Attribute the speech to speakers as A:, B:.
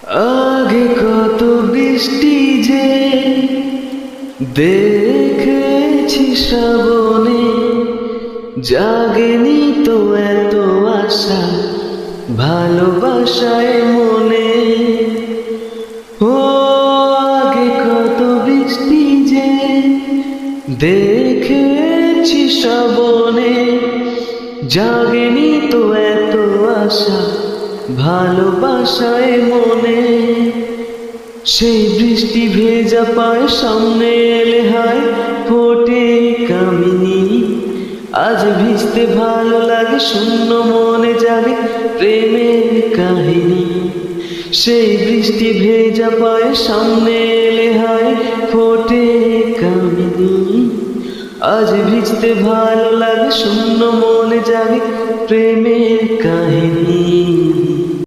A: আগে কত বৃষ্টি যে দেখেছি শ্রাবণে, জাগেনি তো এত আশা ভালোবাসায় মনে। ও আগে কত বৃষ্টি যে দেখেছি শ্রাবণে, জাগেনি তো এত আশা ভালোবাসায় মনে। সেই বৃষ্টি ভেজা পায় সামনে এলে হায় ফোটে কামিনী। আজ ভিজতে ভালো লাগে, শূন্য মনে জাগে প্রেমের কাহিনী। সেই বৃষ্টি ভেজা পায় সামনে এলে হায় ফোটে কামিনী। আজ ভিজতে ভালো লাগে, শূন্য মনে জাগে প্রেমের কাহিনী।